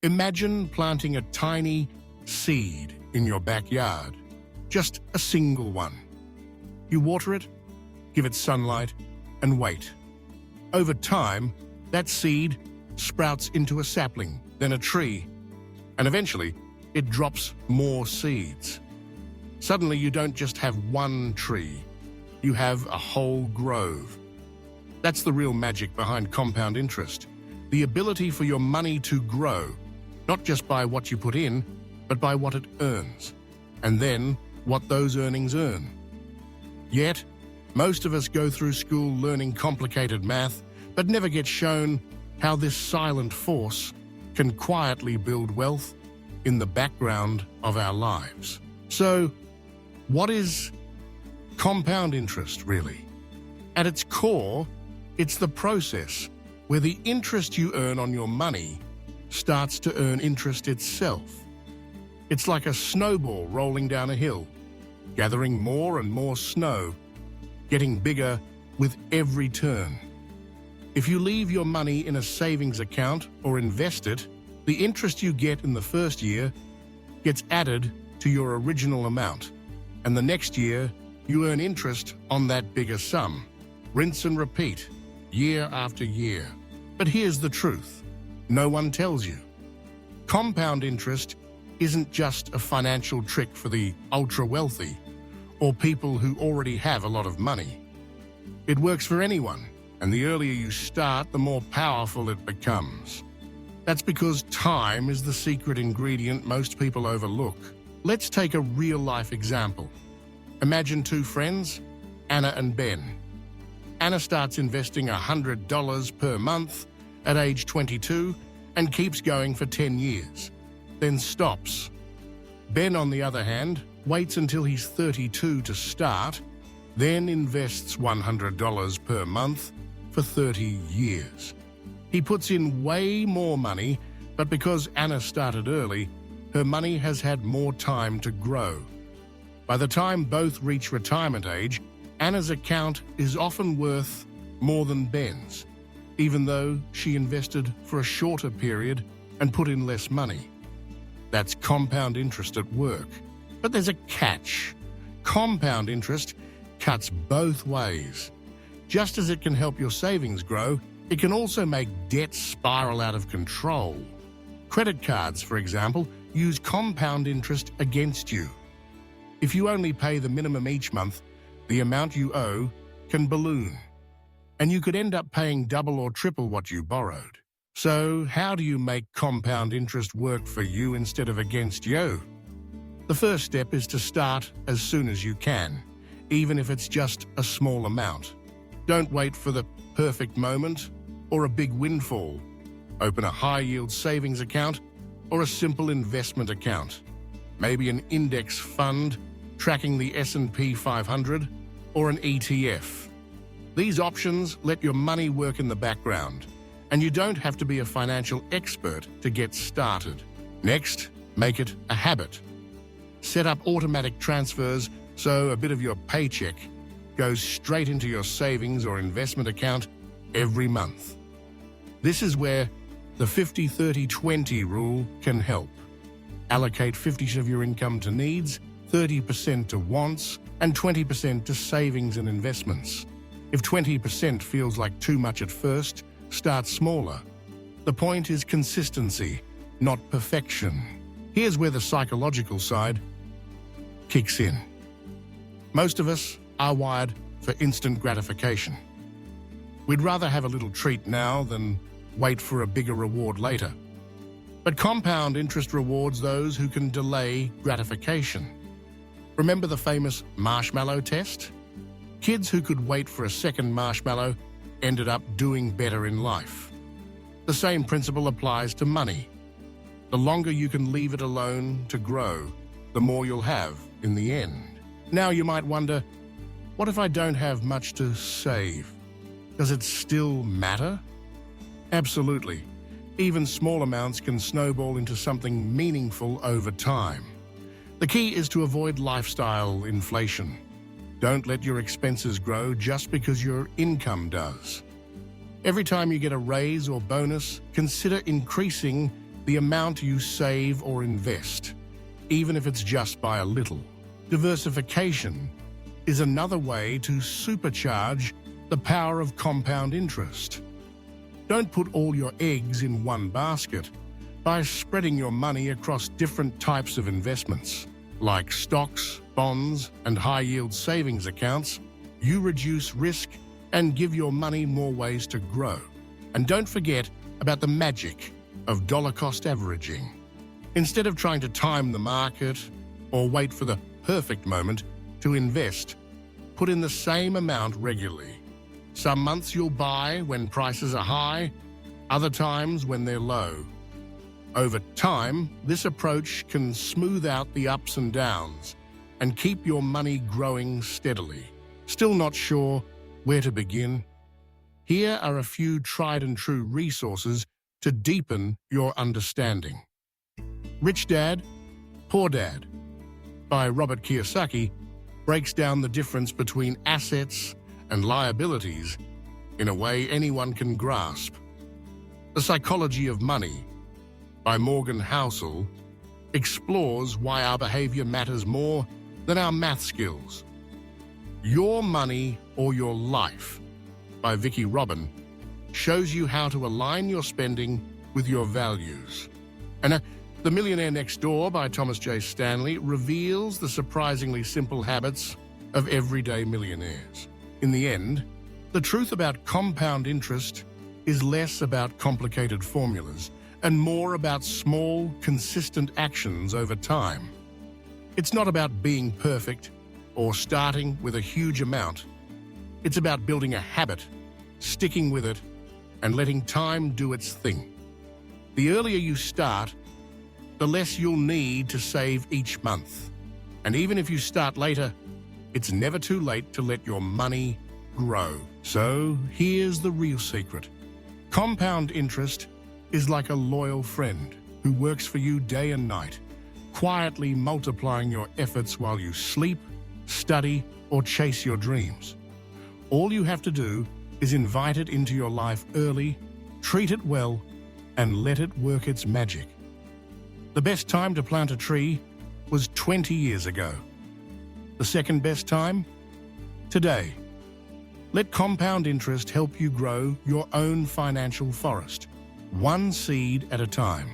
Imagine planting a tiny seed in your backyard, just a single one. You water it, give it sunlight, and wait. Over time, that seed sprouts into a sapling, then a tree, and eventually it drops more seeds. Suddenly you don't just have one tree, you have a whole grove. That's the real magic behind compound interest, the ability for your money to grow, not just by what you put in, but by what it earns, and then what those earnings earn. Yet, most of us go through school learning complicated math, but never get shown how this silent force can quietly build wealth in the background of our lives. So, what is compound interest really? At its core, it's the process where the interest you earn on your money starts to earn interest itself. It's like a snowball rolling down a hill, gathering more and more snow, getting bigger with every turn. If you leave your money in a savings account or invest it, the interest you get in the first year gets added to your original amount, and the next year you earn interest on that bigger sum. Rinse and repeat, year after year. But here's the truth. No one tells you. Compound interest isn't just a financial trick for the ultra-wealthy or people who already have a lot of money. It works for anyone, and the earlier you start, the more powerful it becomes. That's because time is the secret ingredient most people overlook. Let's take a real-life example. Imagine two friends, Anna and Ben. Anna starts investing $100 per month at age 22 and keeps going for 10 years, then stops. Ben, on the other hand, waits until he's 32 to start, then invests $100 per month for 30 years. He puts in way more money, but because Anna started early, her money has had more time to grow. By the time both reach retirement age, Anna's account is often worth more than Ben's, even though she invested for a shorter period and put in less money. That's compound interest at work. But there's a catch. Compound interest cuts both ways. Just as it can help your savings grow, it can also make debt spiral out of control. Credit cards, for example, use compound interest against you. If you only pay the minimum each month, the amount you owe can balloon, and you could end up paying double or triple what you borrowed. So how do you make compound interest work for you instead of against you? The first step is to start as soon as you can, even if it's just a small amount. Don't wait for the perfect moment or a big windfall. Open a high-yield savings account or a simple investment account. Maybe an index fund tracking the S&P 500 or an ETF. These options let your money work in the background, and you don't have to be a financial expert to get started. Next, make it a habit. Set up automatic transfers so a bit of your paycheck goes straight into your savings or investment account every month. This is where the 50-30-20 rule can help. Allocate 50% of your income to needs, 30% to wants, and 20% to savings and investments. If 20% feels like too much at first, start smaller. The point is consistency, not perfection. Here's where the psychological side kicks in. Most of us are wired for instant gratification. We'd rather have a little treat now than wait for a bigger reward later. But compound interest rewards those who can delay gratification. Remember the famous marshmallow test? Kids who could wait for a second marshmallow ended up doing better in life. The same principle applies to money. The longer you can leave it alone to grow, the more you'll have in the end. Now you might wonder, what if I don't have much to save? Does it still matter? Absolutely. Even small amounts can snowball into something meaningful over time. The key is to avoid lifestyle inflation. Don't let your expenses grow just because your income does. Every time you get a raise or bonus, consider increasing the amount you save or invest, even if it's just by a little. Diversification is another way to supercharge the power of compound interest. Don't put all your eggs in one basket. By spreading your money across different types of investments, like stocks, bonds, and high-yield savings accounts, you reduce risk and give your money more ways to grow. And don't forget about the magic of dollar-cost averaging. Instead of trying to time the market or wait for the perfect moment to invest, put in the same amount regularly. Some months you'll buy when prices are high, other times when they're low. Over time, this approach can smooth out the ups and downs and keep your money growing steadily. Still not sure where to begin? Here are a few tried and true resources to deepen your understanding. Rich Dad, Poor Dad by Robert Kiyosaki breaks down the difference between assets and liabilities in a way anyone can grasp. The Psychology of Money by Morgan Housel explores why our behavior matters more than our math skills. Your Money or Your Life by Vicki Robin shows you how to align your spending with your values. And The Millionaire Next Door by Thomas J. Stanley reveals the surprisingly simple habits of everyday millionaires. In the end, the truth about compound interest is less about complicated formulas and more about small, consistent actions over time. It's not about being perfect or starting with a huge amount. It's about building a habit, sticking with it, and letting time do its thing. The earlier you start, the less you'll need to save each month. And even if you start later, it's never too late to let your money grow. So here's the real secret. Compound interest is like a loyal friend who works for you day and night, quietly multiplying your efforts while you sleep, study, or chase your dreams. All you have to do is invite it into your life early, treat it well, and let it work its magic. The best time to plant a tree was 20 years ago. The second best time? Today. Let compound interest help you grow your own financial forest, one seed at a time.